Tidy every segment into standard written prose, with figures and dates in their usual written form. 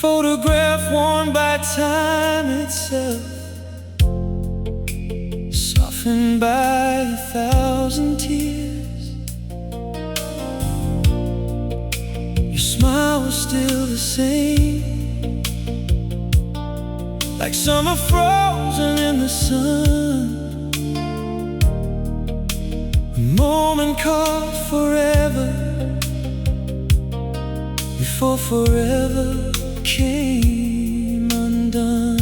photograph worn by time itself, softened by 1,000 tears. Your smile was still the same, like summer frozen in the sun. A moment caught forever, before forever came undone.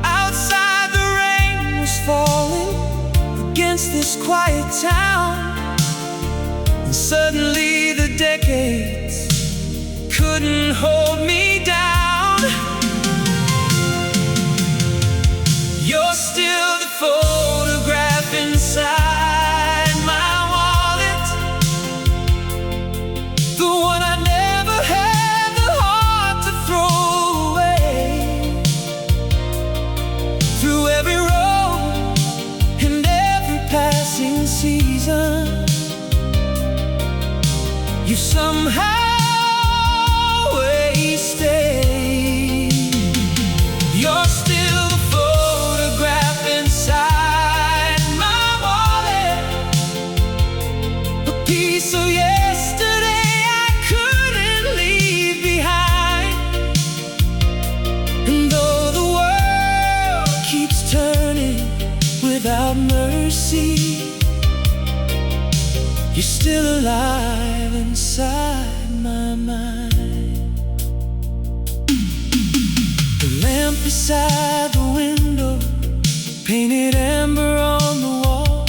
Outside the rain was falling against this quiet town, and suddenly the decades couldn't hold me down. You're still the photograph inside my wallet, the one I never had the heart to throw away. Through every road and every passing season, you somehow stay. You're still the photograph inside my wallet, a piece of yesterday I couldn't leave behind. And though the world keeps turning without mercy, you're still alive inside my mind. Lamp beside the window, painted amber on the wall,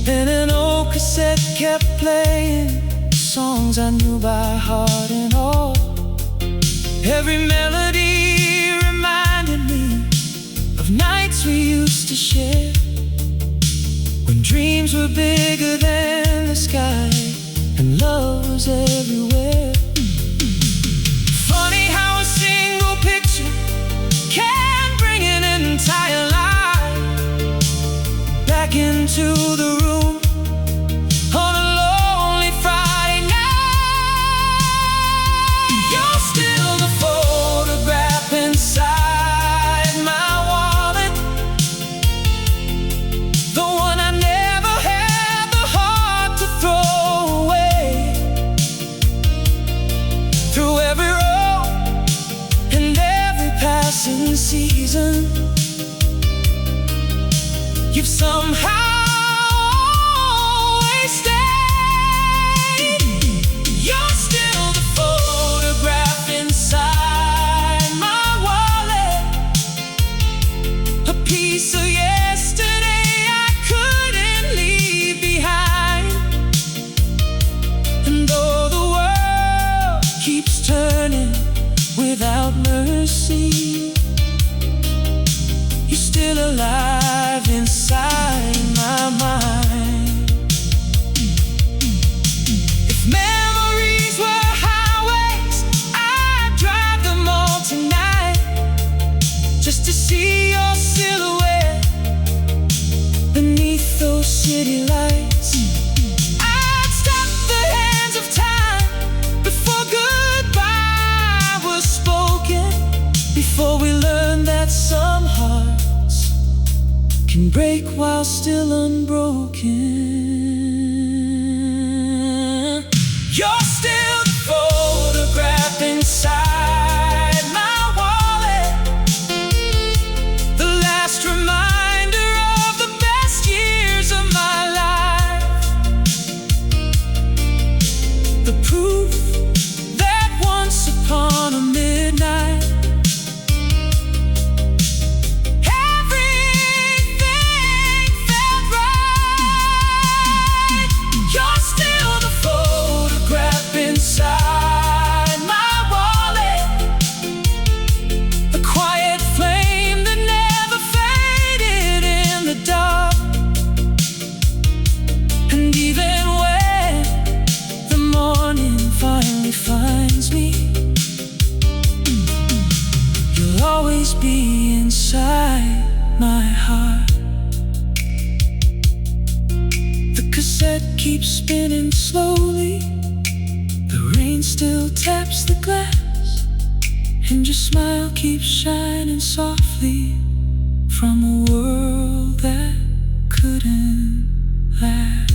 and an old cassette kept playing songs I knew by heart and all. Every melody reminded me of nights we used to share, when dreams were bigger than the sky and love was everywhere. Funny how a single picture can bring an entire life back into the room on a lonely Friday night. You're still the photograph inside my wallet, the one I never had the heart to throw away. Through every road and every passing season, you've somehow always stayed. You're still the photograph inside my wallet, a piece of yesterday I couldn't leave behind. And though the world keeps turning without mercy, you're still alive inside my mind. If memories were highways, I'd drive them all tonight, just to see your silhouette beneath those city lights. I'd stop the hands of time before goodbye was spoken, before we learned that some hearts can break while still unbroken. You're still the photograph inside my wallet, the last reminder of the best years of my life, the proof that once upon a midnight inside my wallet, a quiet flame that never faded in the dark. And even when the morning finally finds me, you'll always be inside my heart. The cassette keeps spinning slowly, the rain still taps the glass, and your smile keeps shining softly from a world that couldn't last.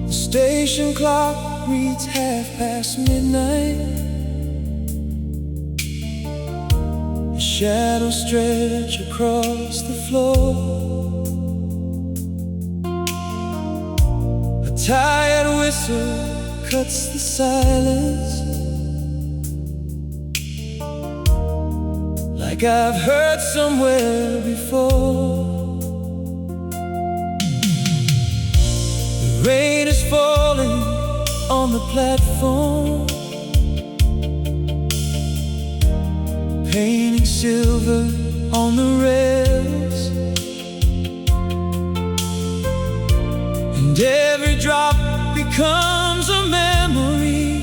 Station clock reads midnight. The shadows stretch across the floor. A tired whistle cuts the silence, like I've heard somewhere before. The rain is falling on the platform, painting silver on the rails, and every drop becomes a memory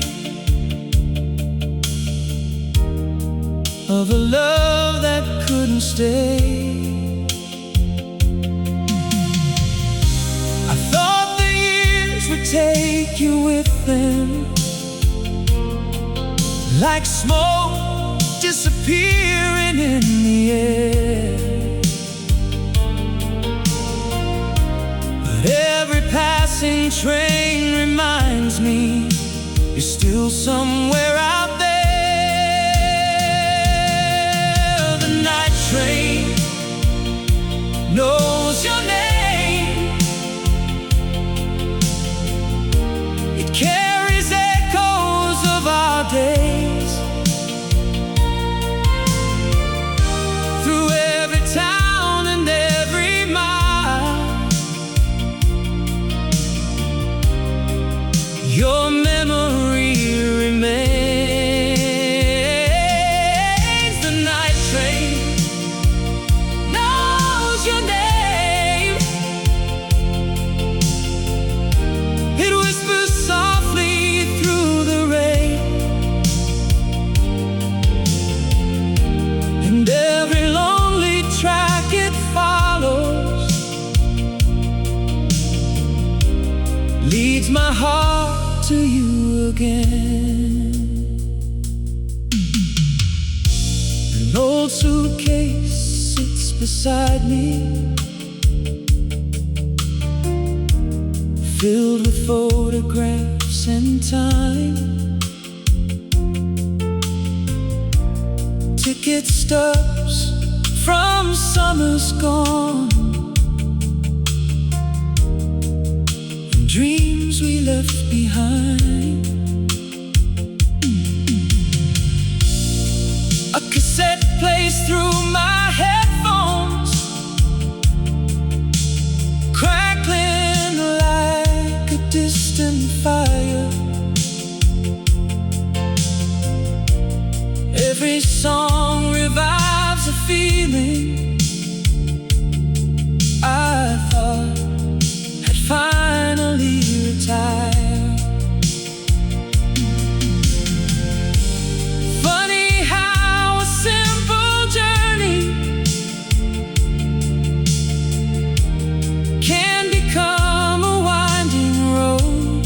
of a love that couldn't stay. I thought the years would take you with them, like smoke disappearing in the air. But every passing train reminds me you're still somewhere out there. The night train knows your name. It carries echoes of our days through every town and every mile. Your memory remains. The night train knows your name. It whispers softly through the rain, and every lonely track it follows leads my heart to you again. An old suitcase sits beside me, filled with photographs and time. Ticket stubs from summers gone, and dreams we left behind. A cassette plays through my headphones, crackling like a distant fire. Every song revives a feeling I thought had finally retired. Funny how a simple journey can become a winding road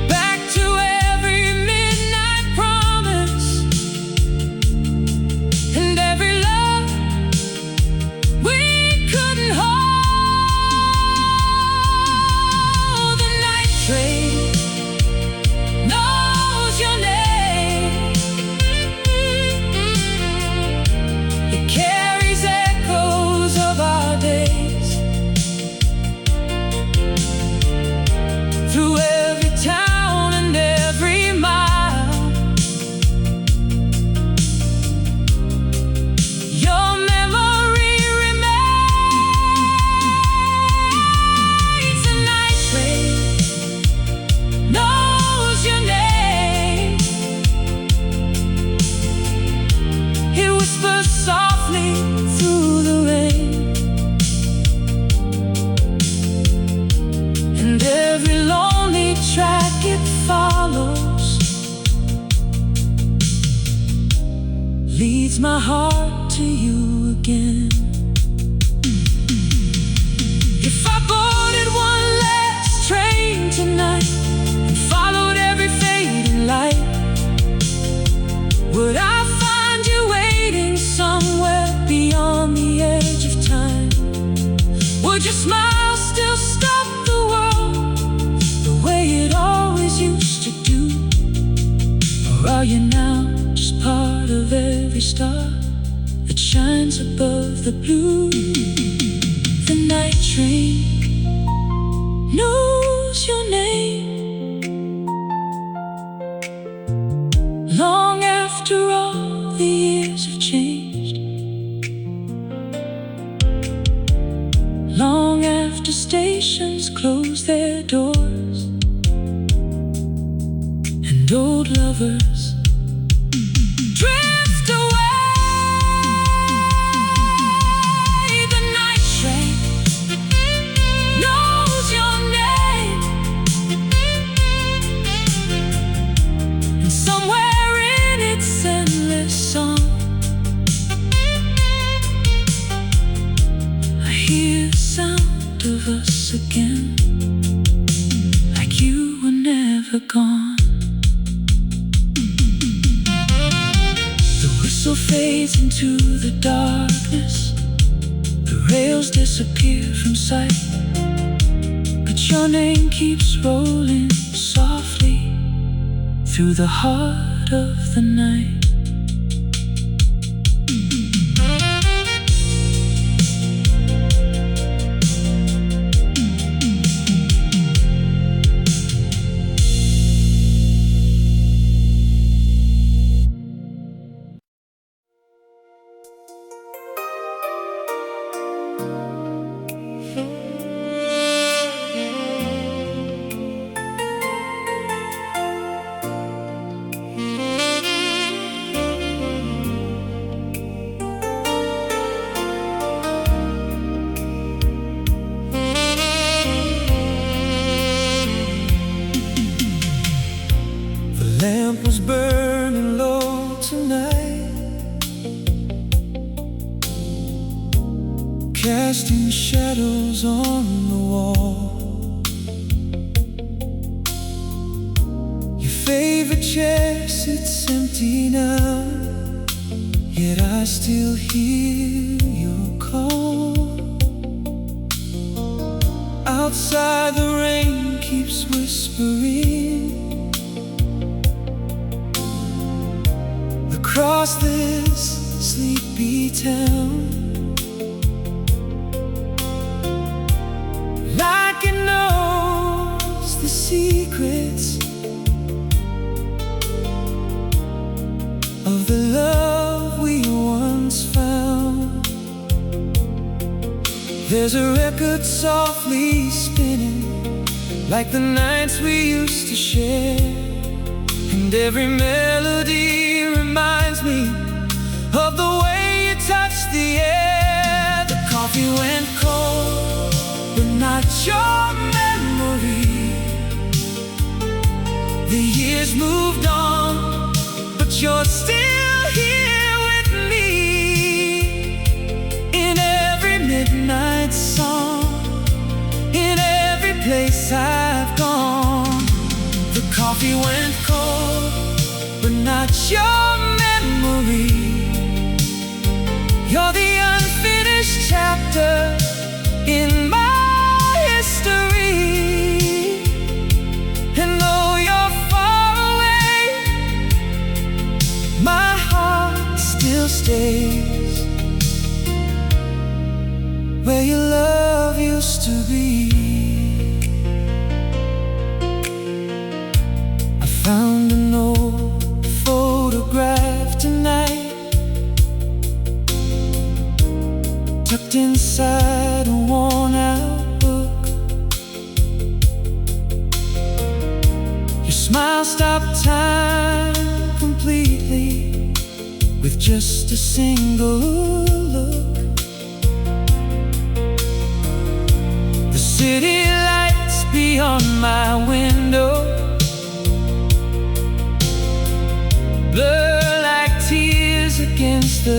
back to every midnight leads my heart to you again. If I boarded one last train tonight and followed every fading light, would I find you waiting somewhere beyond the edge of time? Would your smile still stop the world the way it always used to do? Or are you now just part of every star that shines above the blue? The night train knows your name long after all the years have changed, long after stations close their doors and old lovers drift away. The night train knows your name, and somewhere in its endless song I hear the sound of us again, like you were never gone. The whistle fades into the darkness, the rails disappear from sight, but your name keeps rolling softly through the heart of the night. Lamp was burning low tonight, casting shadows on the wall. Your favorite chair sits empty now, yet I still hear your call. Outside the rain keeps whispering across this sleepy town, like it knows the secrets of the love we once found. There's a record softly spinning, like the nights we used to share, and every melody reminds me of the way you touched the air. The coffee went cold, but not your memory. The years moved on, but you're still here with me. In every midnight song, in every place I've gone. The coffee went cold, but not your memory. You're the unfinished chapter in my history. And though you're far away, my heart still stays where your love used to be. I found an old photograph tonight, tucked inside a worn-out book. Your smile stopped time completely with just a single look. The city lights beyond my window blur like tears against the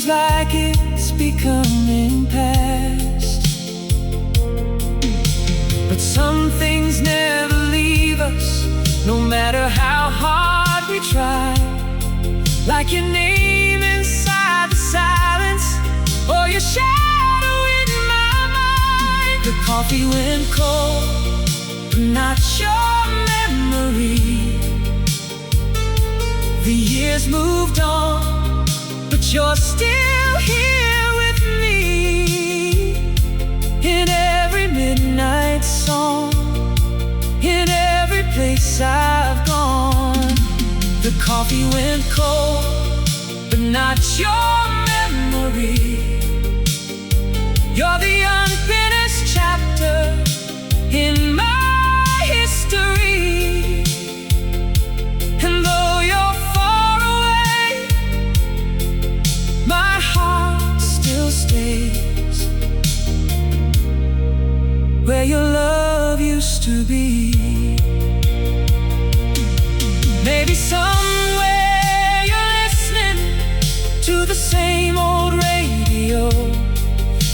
feels like it's becoming past. But some things never leave us, no matter how hard we try. Like your name inside the silence, or your shadow in my mind. The coffee went cold, but not your memory. The years moved on, but you're still here with me. In every midnight song, in every place I've gone. The coffee went cold, but not your memory. You're the unfinished chapter in my history. And though you're far away, my heart still stays where your love used to be. Maybe somewhere you're listening to the same old radio.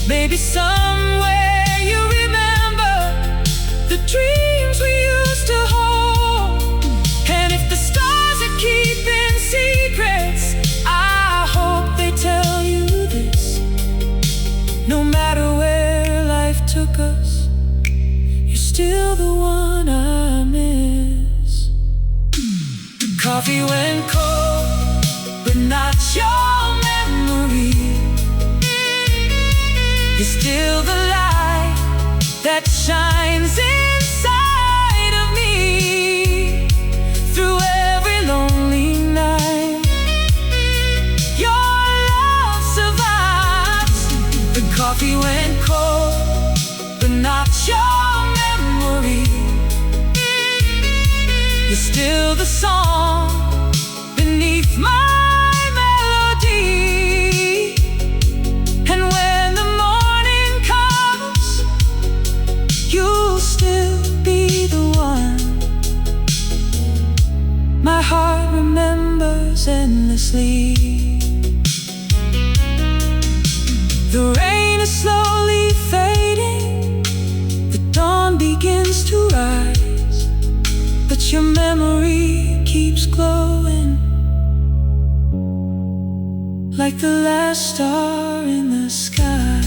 Maybe somewhere you remember the dreams we used to hold. And if the stars are keeping secrets, I hope they tell you this. No matter where life took us, you're still the one I miss. Coffee went cold, but not your memory. You're still the light that shines inside of me. Through every lonely night, your love survives. The coffee went cold, but not your memory. You're still the song beneath my melody. And when the morning comes, you'll still be the one my heart remembers endlessly. The rain is slowly fading, the dawn begins to rise, but your memory keeps glowing like the last star in the sky.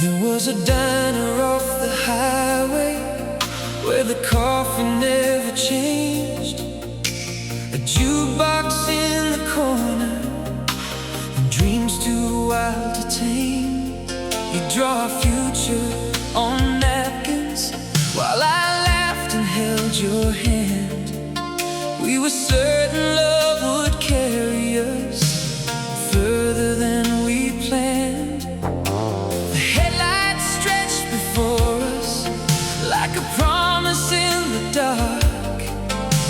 There was a diner off the highway where the coffee never changed. A jukebox in the corner and dreams too wild to tame. You draw a future on napkins while I laughed and held your hand. We were certain love would carry us further than we planned. Like a promise in the dark,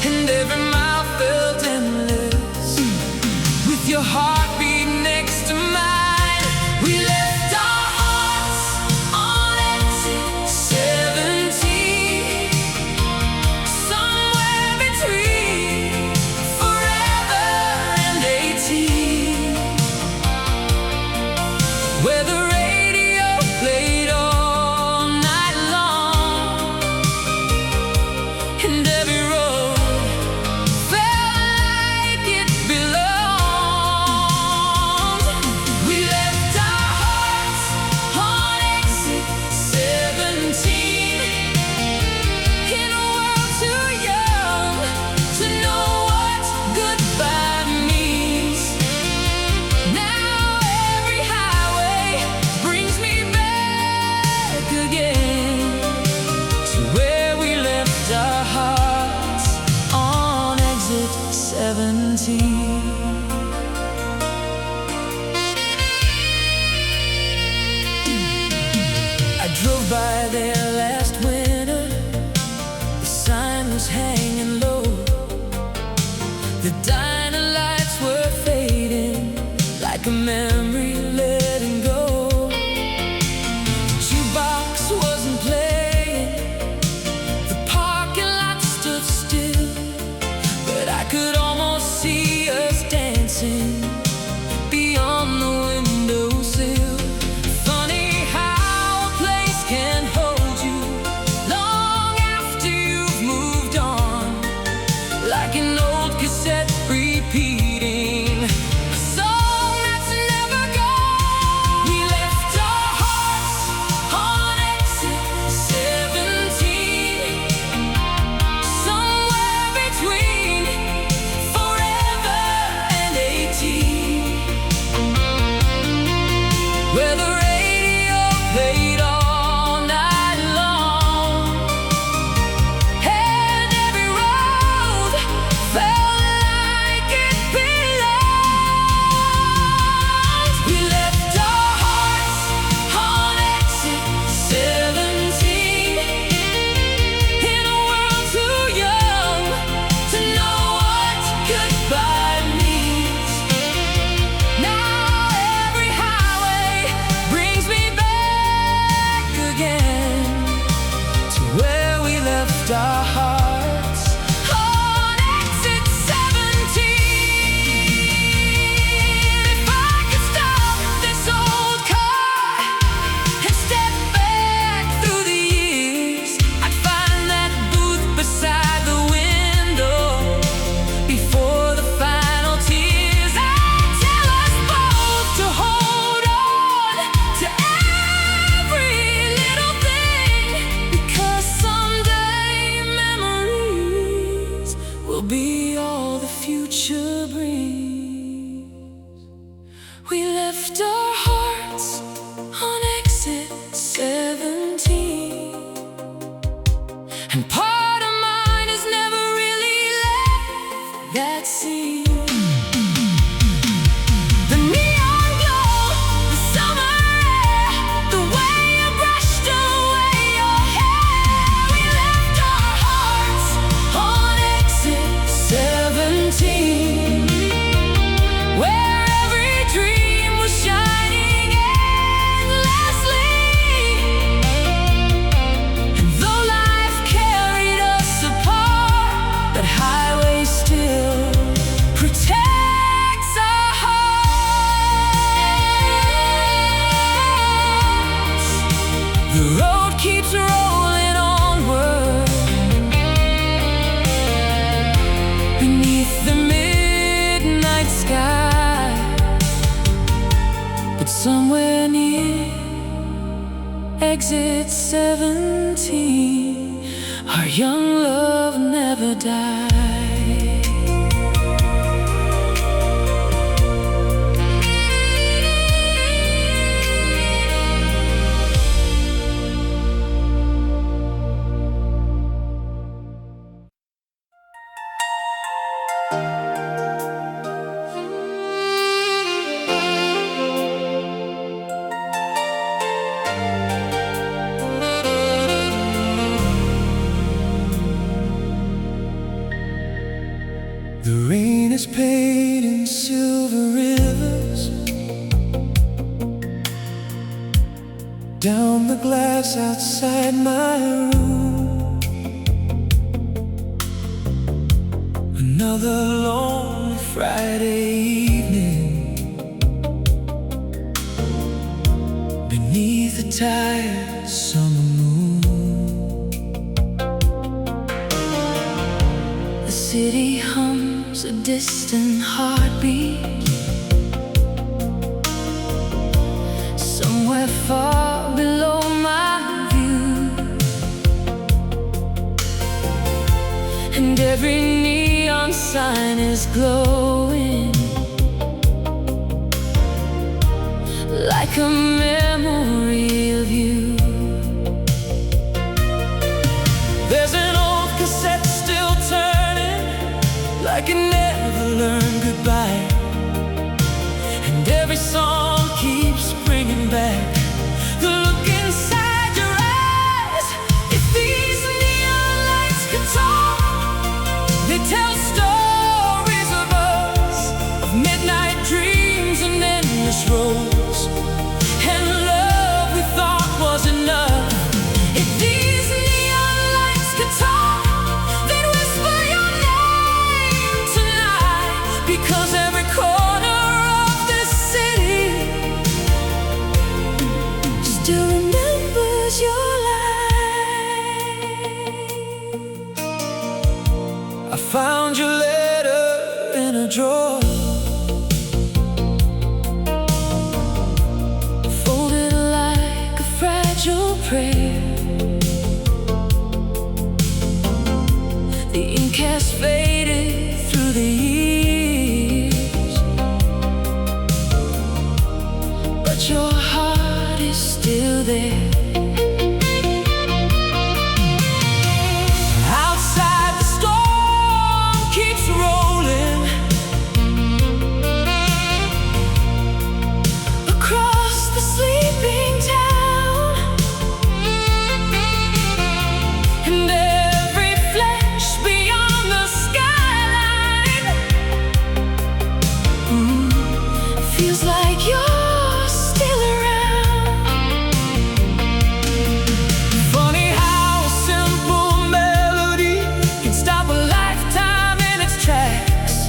and every mile felt endless. With your heartbeat next to mine, we left our hearts on exit 17, somewhere between forever and 18, where the radio played all night long. And every road felt like it belonged. We left our hearts on exit 17, in a world too young to know what goodbye means. Now every highway brings me back again to where we left our hearts on exit 17. I drove by there played all night long, and every road felt like it belonged. We left our hearts on exit 17, in a world too young to know what goodbye means. Now every highway brings me back again to where we left our hearts on exit 17. If I could stop this old car and step back through the years, I'd find that booth beside the window before the final tears. I'd tell us both to hold on to every little thing, because someday memories will be all the future brings. We left our hearts on exit 17, and part of mine has never really left that scene. The neon glow, the summer air, the way you brushed away your hair. We left our hearts on exit 17, where every dream was shining endlessly. And though life carried us apart, that highway still protects our hearts. The road keeps rolling onward beneath the midnight sky, but somewhere near exit 17, our young love never died. The rain is paid in silver rivers down the glass outside my room. Another long Friday evening beneath the tired summer moon. The city hums a distant heartbeat somewhere far below my view, and every neon sign is glowing like a memory of you. There's an old cassette still turning like it never learned goodbye, and every song keeps bringing back the look inside your eyes. If these neon lights could talk, they tell stories of us, of midnight dreams and endless roads, and love we thought was enough. If these neon lights could talk, they'd whisper your name tonight, because every corner of this city still remembers your light. I found your letter in a drawer, folded like a fragile prayer. The ink has faded through the years, but your heart is still still there. Outside the storm keeps rolling across the sleeping town, and every flash beyond the skyline feels like you're still around. Funny how a simple melody can stop a lifetime in its tracks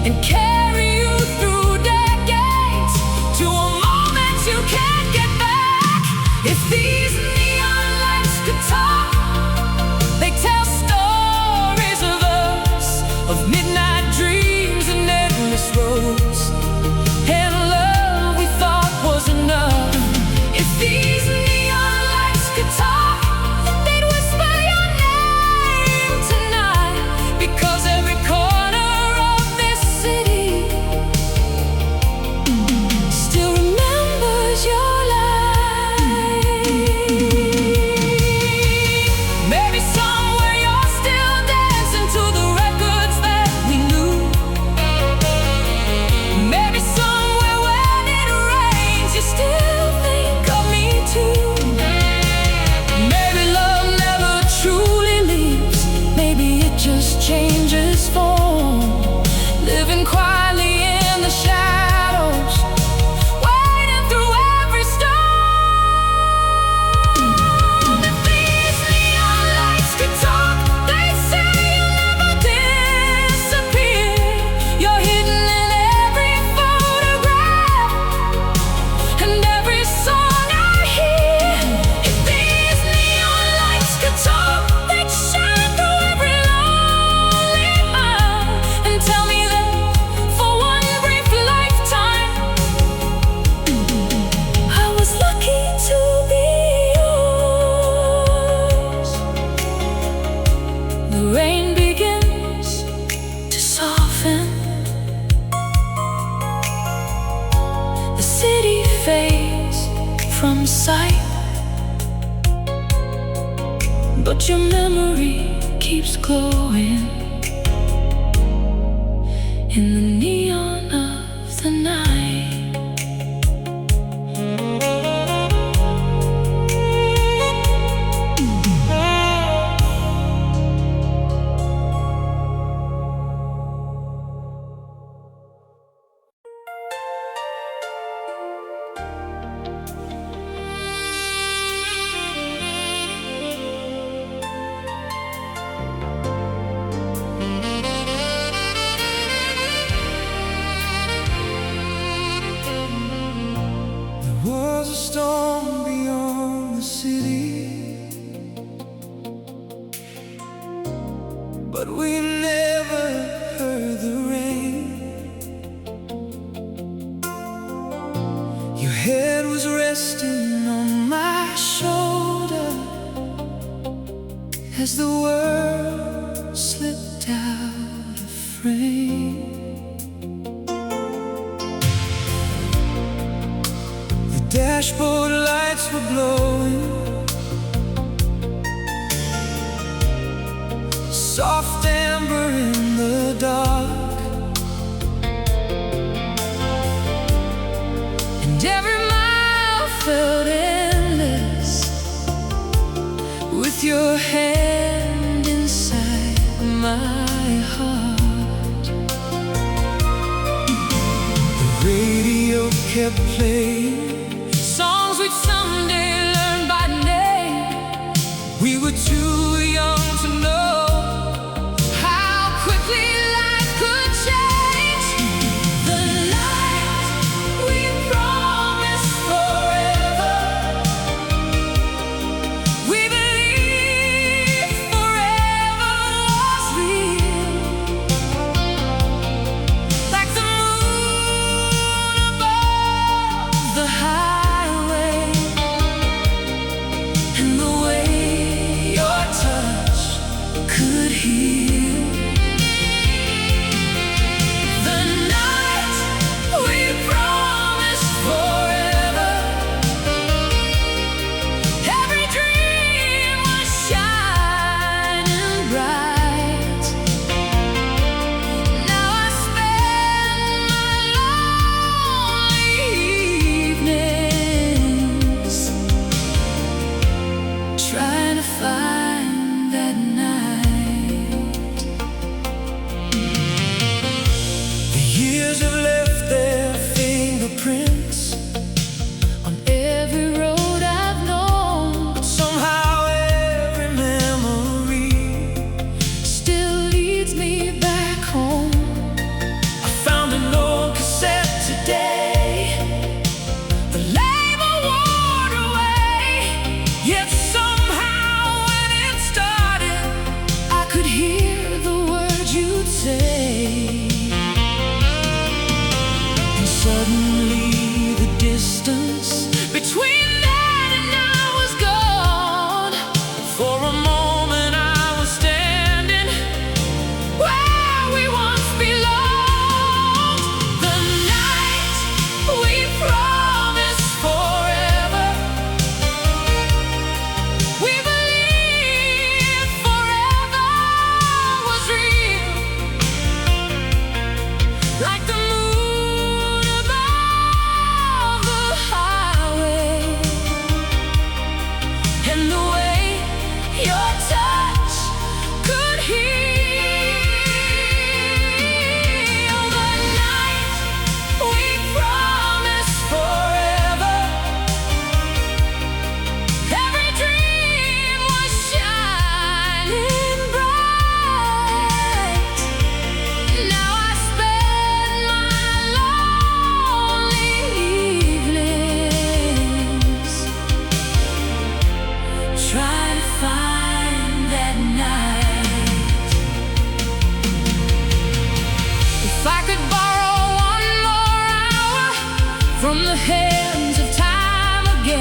and carry you through decades to a moment you can't get back. If these neon lights could talk, they tell stories of us, of midnight dreams and endless roads, and love we thought was enough. If these neon lights could talk, they'd whisper your name tonight, because every corner of this city still remembers your light. Maybe somewhere you're still dancing to the records that we knew. Maybe somewhere when it rains you still think of me too. Maybe love never truly leaves. Maybe it just changes form, living quietly in the shadows, waiting through every storm. If these neon lights could talk, they'd say you'll never disappear. You're hidden in every photograph and every song I hear. If these neon lights could talk, they'd shine through every lonely mile and tell me that for one brief lifetime I was lucky to be yours. The rain begins to soften, the city fades from sight, but your memory keeps glowing in the neon of the night. There was a storm beyond the city, but we never heard the rain. Your head was resting on my shoulder as the world slipped out of frame. The dashboard lights were glowing, soft amber in the dark, and every mile felt endless with your hand inside my heart. The radio kept playing songs we'd someday learn by name. We were too young to know how quickly life could change. The night we promised forever, we believed forever was real. Like the moon above the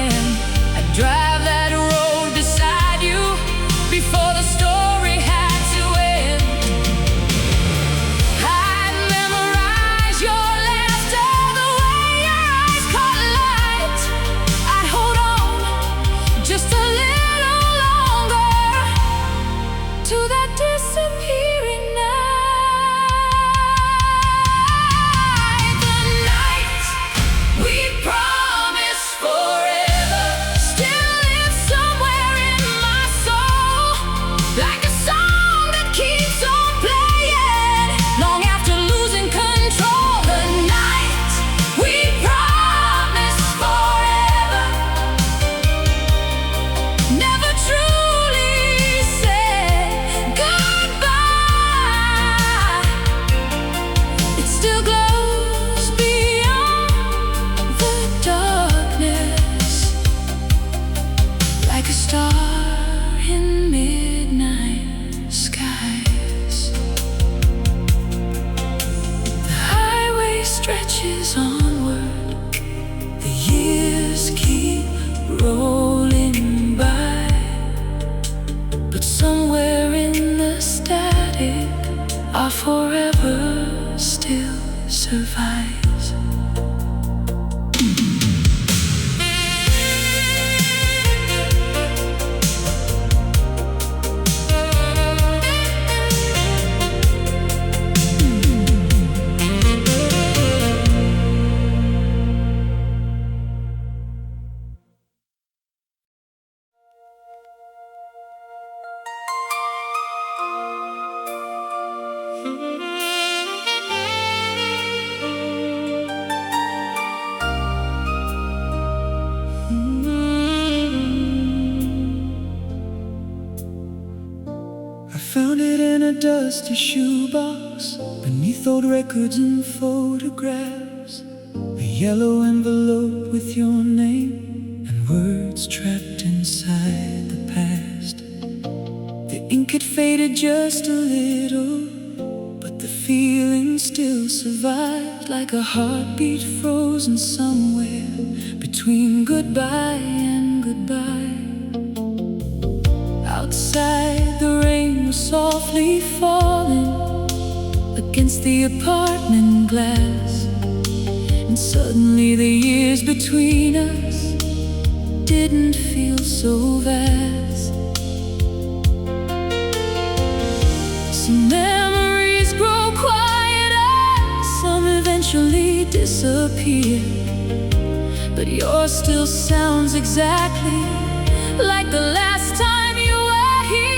again. I'd drive that road beside you before the story had to end. I'd memorize your laughter, the way your eyes caught light. I'd hold on just a little longer to that disappearing night. The night we promised forever still lives somewhere in my soul, like a song that keeps on playing long after losing control. The night we promised forever never truly said goodbye. It still glows beyond the darkness, like a star in midnight skies. The highway stretches onward, the years keep rolling by, but somewhere in the static, our forever still survives. I found it in a dusty shoebox, beneath old records and photographs. A yellow envelope with your name and words trapped inside the past. The ink had faded just a little, but the feeling still survived, like a heartbeat frozen somewhere between goodbye and goodbye. Outside, the rain was softly falling against the apartment glass, and suddenly the years between us didn't feel so vast. Some memories grow quieter, some eventually disappear, but yours still sounds exactly like the last time you were here.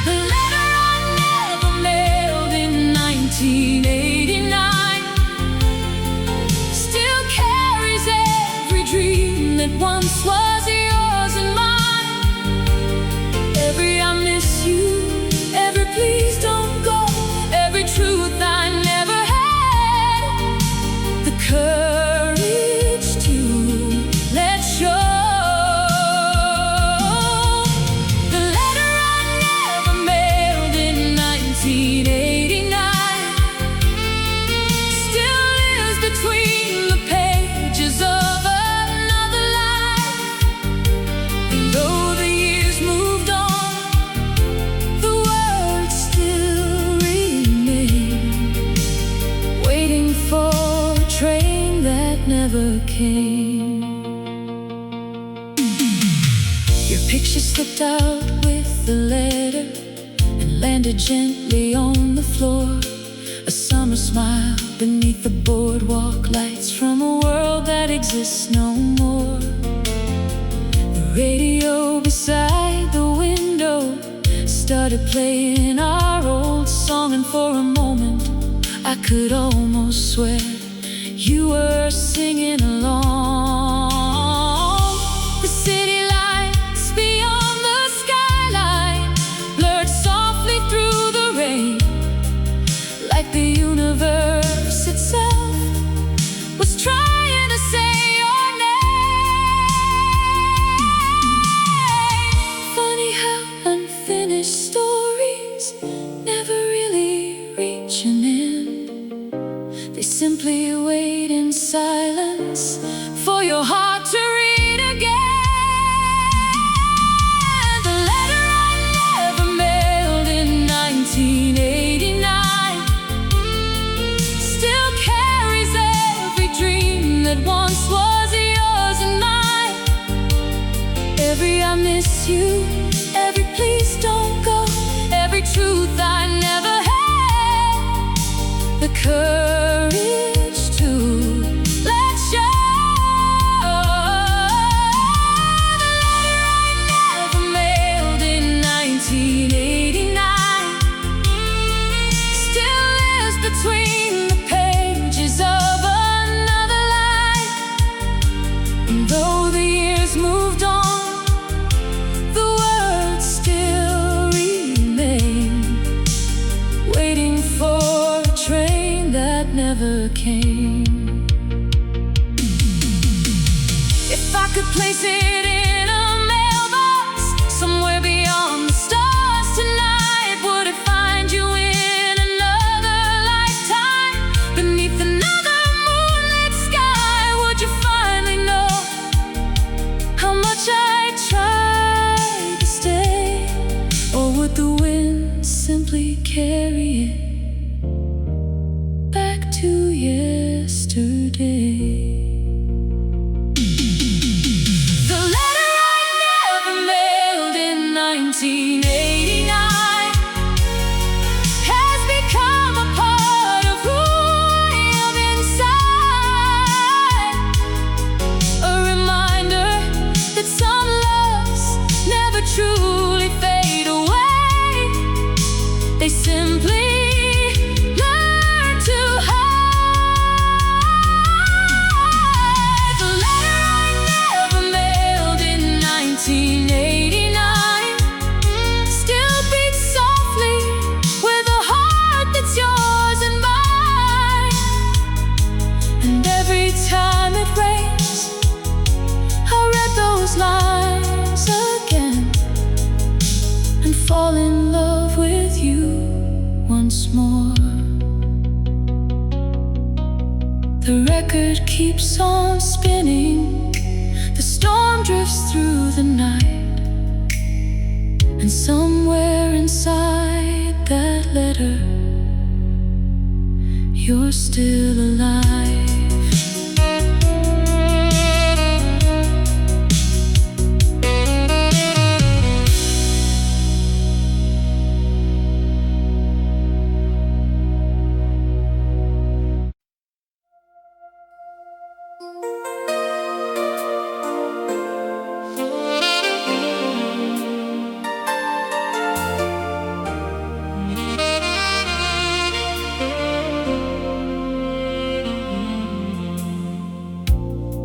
The letter I never mailed in 1989 still carries every dream that once was yours and mine. Every I miss you, every please don't go, every truth I never had the courage to let show. The letter I never mailed in 1989 still lives between the pages of another life. And though the years moved on, the words still remain, waiting for a train that never came. Your picture slipped out with the letter and landed gently on the floor. A summer smile beneath the boardwalk lights from a world that exists no more. The radio beside the window started playing our old song, and for a moment I could almost swear you were singing along. The city lights beyond the skyline blurred softly through the rain, like the universe itself was trying to say your name. Funny how unfinished stories never really reach an end. They simply wait in silence for heart to read again. The letter I never mailed in 1989 still carries every dream that once was yours and mine. Every I miss you, every please don't go, every truth I never had the courage to let show. The letter I never mailed in 1989 still lives between the pages of another life. And though the years moved on, the words still remain, waiting for a train that never came. If I could place it in a mailbox somewhere beyond the stars tonight, would it find you in another lifetime, beneath another moonlit sky? Would you finally know how much I tried to stay? Or would the wind simply carry it back to yesterday? The letter I never mailed in 1989 has become a part of who I am inside. A reminder that some loves never truly fade away. They simply learn to hide. The letter I never mailed in 1989 still beats softly with a heart that's yours and mine. And every time it rains, I read those lines again and fall in love with you once more. The record keeps on spinning, the storm drifts through the night, and somewhere inside that letter, you're still alive.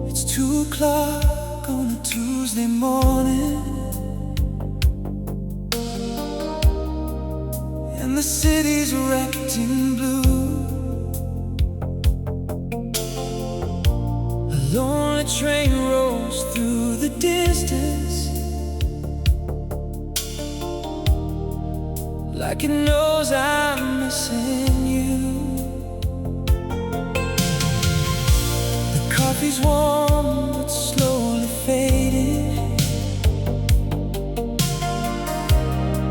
It's 2 o'clock on a Tuesday morning, and the city's wrapped in blue. A lonely train rolls through the distance, like it knows I'm missing you. The coffee's warm but slowly fading,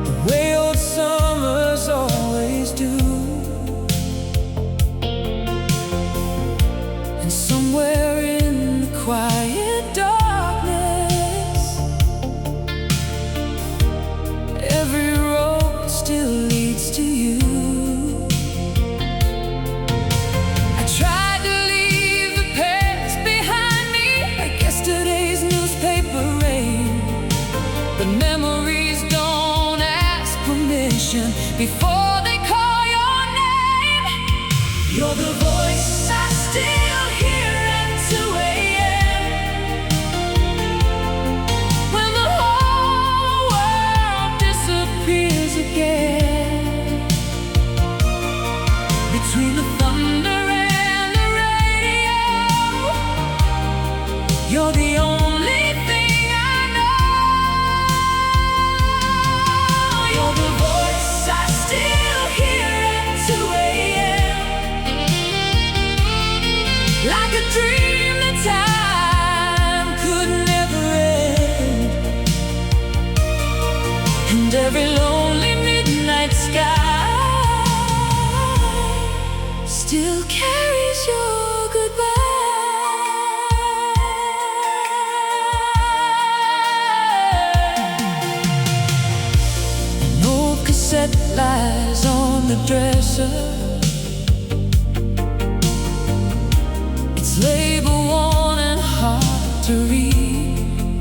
the way old summers always do. And somewhere in the quiet darkness, every road still leads to you. I tried to leave the past behind me, like yesterday's newspaper rain. The memories don't ask permission before they call your name. You're the voice I still hear at 2 a.m. when the whole world disappears again. Between the thunder and the radio, you're the only thing I know. You're the voice I still hear at 2 a.m. like a dream that's the dresser. It's label worn and hard to read,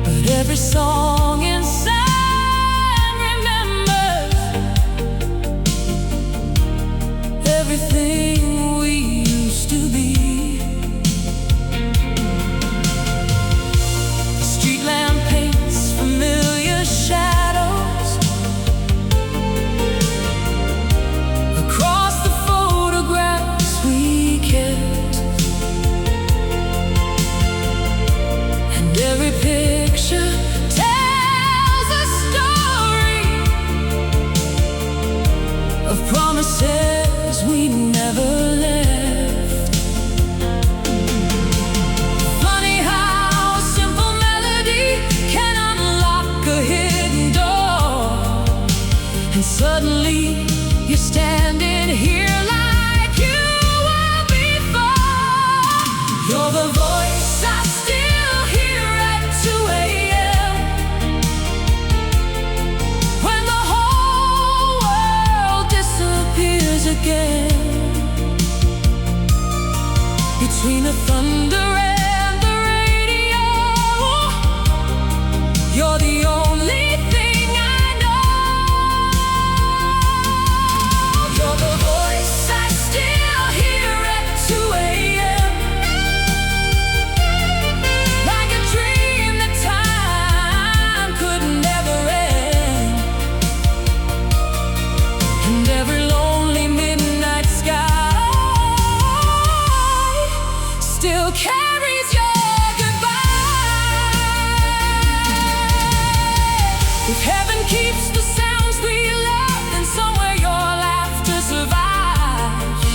but every song inside remembers everything we used to be. The street lamp paints familiar shadows across the photographs we kept, and every picture tells a story of promises we never left. Funny how a simple melody can unlock a hidden door, and suddenly you're standing here like you were before. You're the voice I still hear at 2 a.m. when the whole world disappears again. Between the thunder and the radio, you're the only thing I know. You're the voice I still hear at 2 a.m. like a dream that time could never end, and every lonely midnight sky still carries your goodbye. If heaven keeps the sounds we love, then somewhere your laughter survives,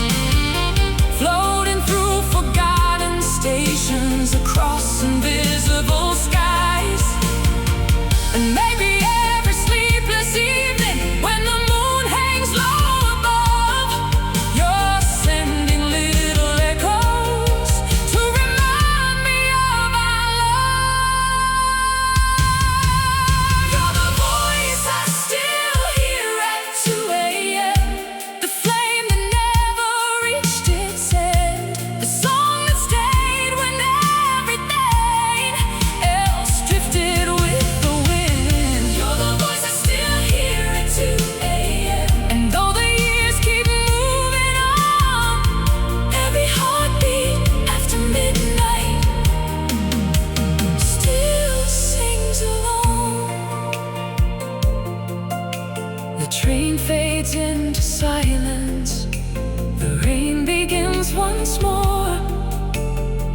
floating through forgotten stations across invisible skies. And maybe every sleepless evening when the moon hangs low above, you're sending little echoes to remind me of our love. You're the voice I still hear at 2 a.m. The flame that never reached its end, the song that stayed when everything else drifted with the wind. You're the voice I still hear at 2 a.m. And though the years keep moving on, every heartbeat after midnight still sings along. The train fades into silence, the rain begins once more,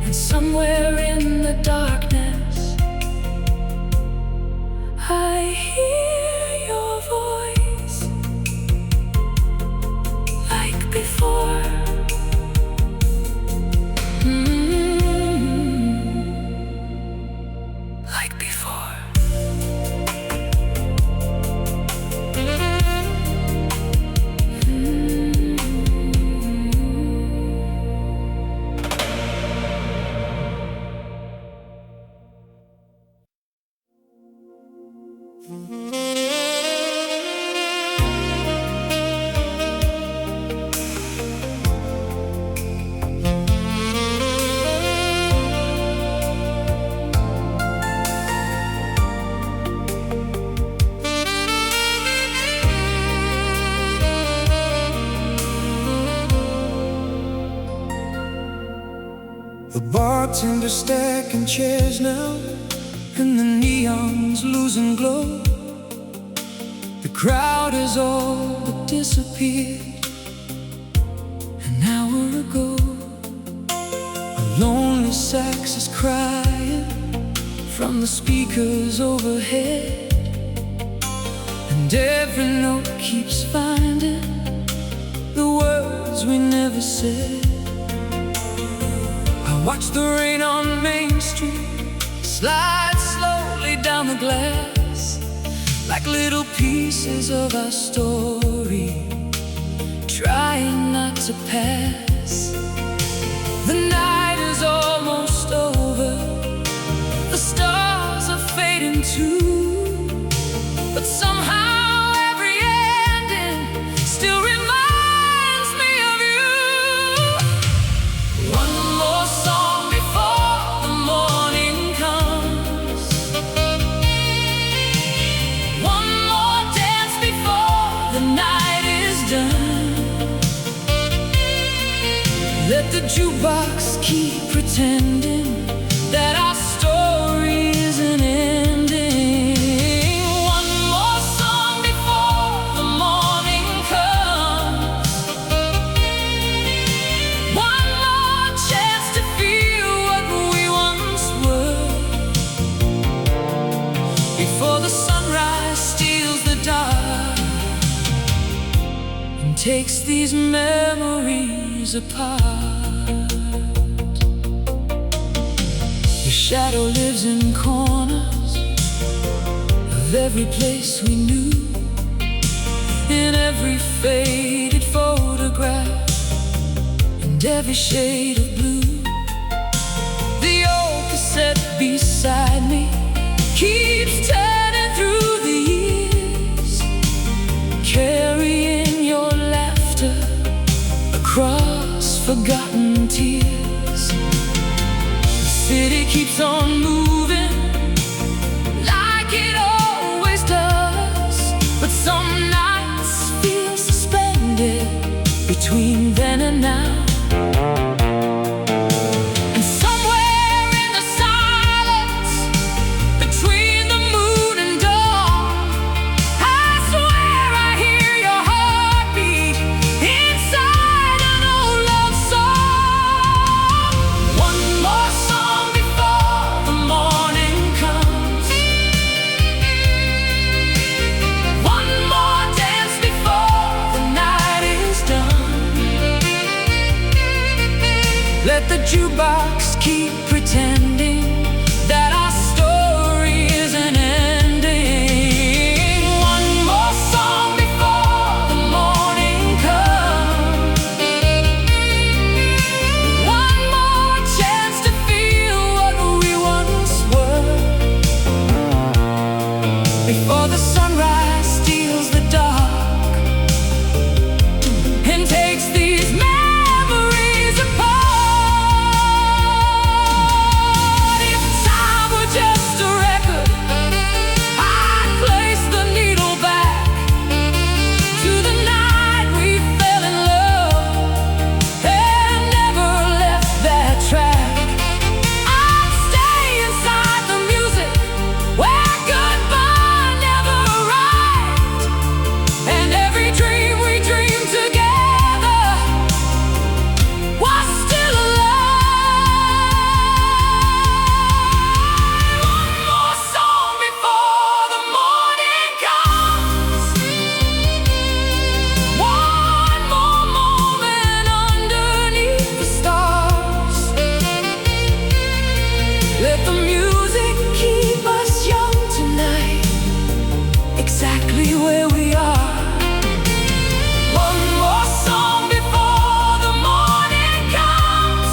and somewhere in the darkness I hear your voice like before. Like before. The bartender stacking chairs now, and the neon's losing glow. The crowd has all but disappeared an hour ago. A lonely sax is crying from the speakers overhead, and every note keeps finding the words we never said. I watch the rain on Main Street slide slowly down the glass, like little pieces of our story, trying not to pass. The night is almost over, the stars are fading too, but somehow keep pretending that our story isn't ending. One more song before the morning comes. One more chance to feel what we once were, before the sunrise steals the dark and takes these memories apart. Your shadow lives in corners of every place we knew, in every faded photograph and every shade of blue. The old cassette beside me keeps turning through the years, carrying your laughter across forgotten tears. The city keeps on moving like it always does, but some nights feel suspended between then and now. And somewhere in the silence between the moon and dawn, I swear I hear your heartbeat inside an old love song. One more song before the morning comes. One more dance before the night is done. Let the jukebox keep pretending that our story isn't ending. One more song before the morning comes. One more chance to feel what we once were, before the sunrise steals the dark and takes these memories apart. If time were just a record, I'd place the needle back to the night we fell in love and never left that track. I'd stay inside the music where goodbye never arrived, and every dream we dreamed together was still alive. One more song before the morning comes. One more moment underneath the stars. Let the music keep us young tonight, exactly where we are. One more song before the morning comes.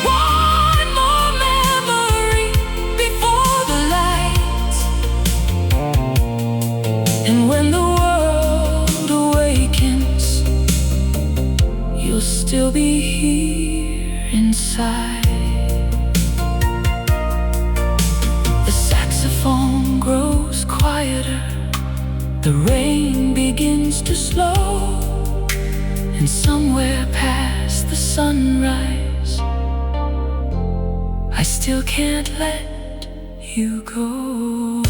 One more memory before the light. And when the world awakens, you'll still be here inside. The saxophone grows quieter, the rain begins to slow, and somewhere past the sunrise, I still can't let you go.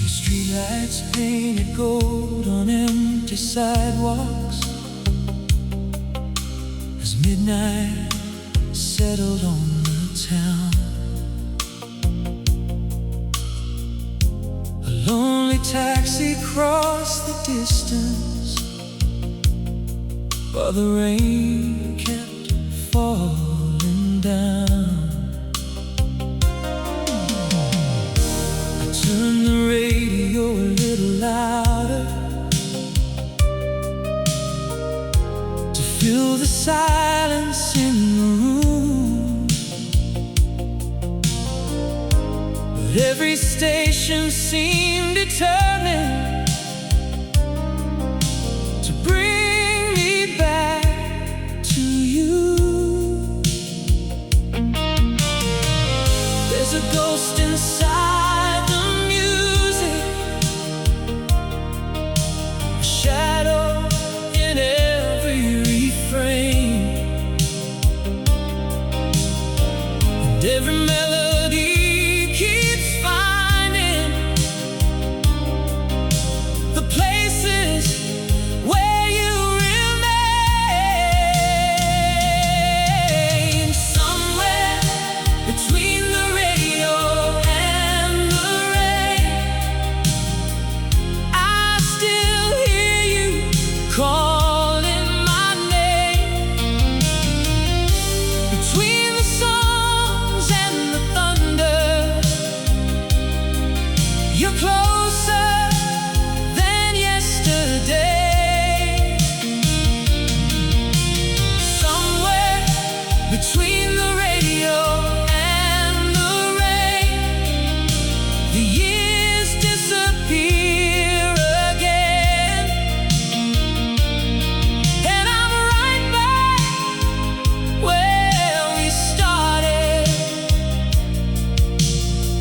Streetlights painted gold on empty sidewalks as midnight settled on the town. A lonely taxi crossed the distance while the rain kept falling down. station seemed determined to bring me back to you. There's a ghost inside the music, a shadow in every refrain, and every melody keeps finding the places where you remain. Somewhere between the radio and the rain, I still hear you calling my name. Between the songs and the thunder, you're closer than yesterday. Somewhere between the radio and the rain, the years disappear again, and I'm right back where we started,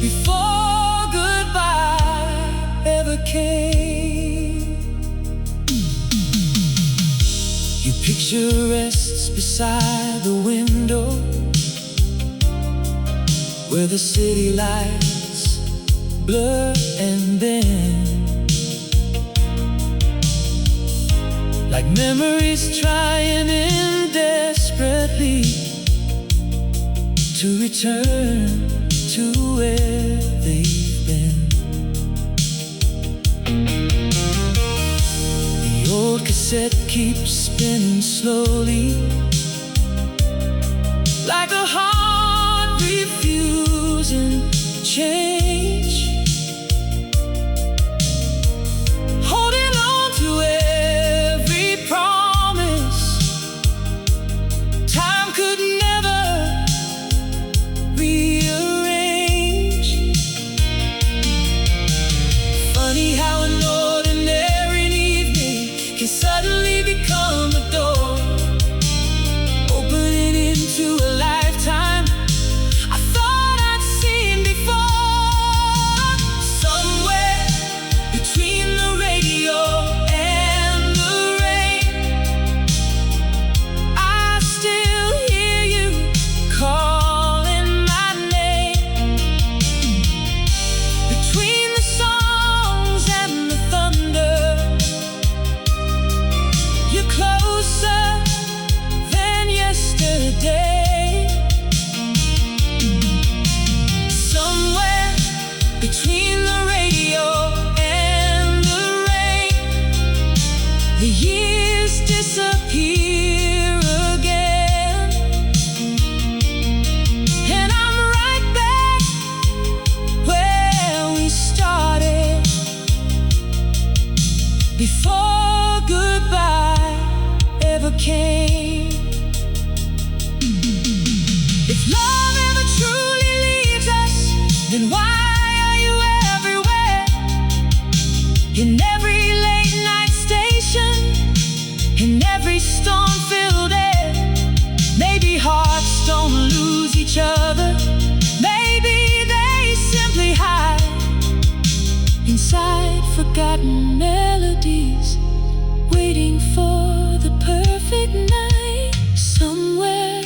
before goodbye ever came. Your picture rests beside the window, where the city lights blur and bend, like memories trying in desperately to return to where they've been. The old cassette keeps spinning slowly, like a heart refusing change, holding on to every promise time could never rearrange. Funny how an ordinary evening can suddenly become a door, opening into a lifetime I thought I'd seen before. Somewhere between the radio and the rain, I still hear you calling my name. Between the songs and the thunder, you're closer than yesterday. Somewhere between the radio and the rain, the years disappear again, and I'm right back where we started, before goodbye ever came. If love ever truly leaves us, then why are you everywhere? In every late night station, in every storm-filled air. Maybe hearts don't lose each other, maybe they simply hide inside forgotten melodies, waiting for the perfect night. Somewhere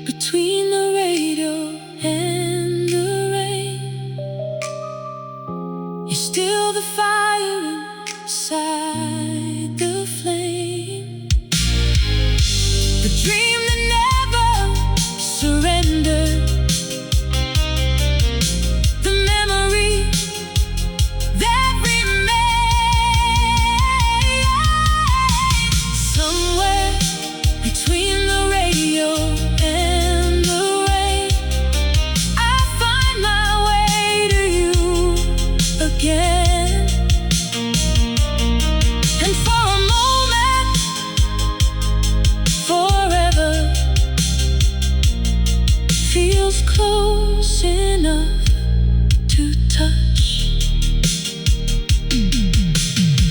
between the radio and the rain, you're still the fire inside the flame, the dream that never surrendered, the memory that remains. Somewhere between the radio and the rain, I find my way to you again, and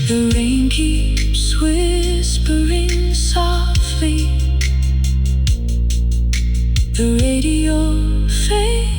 The rain keeps whispering softly. The radio fades.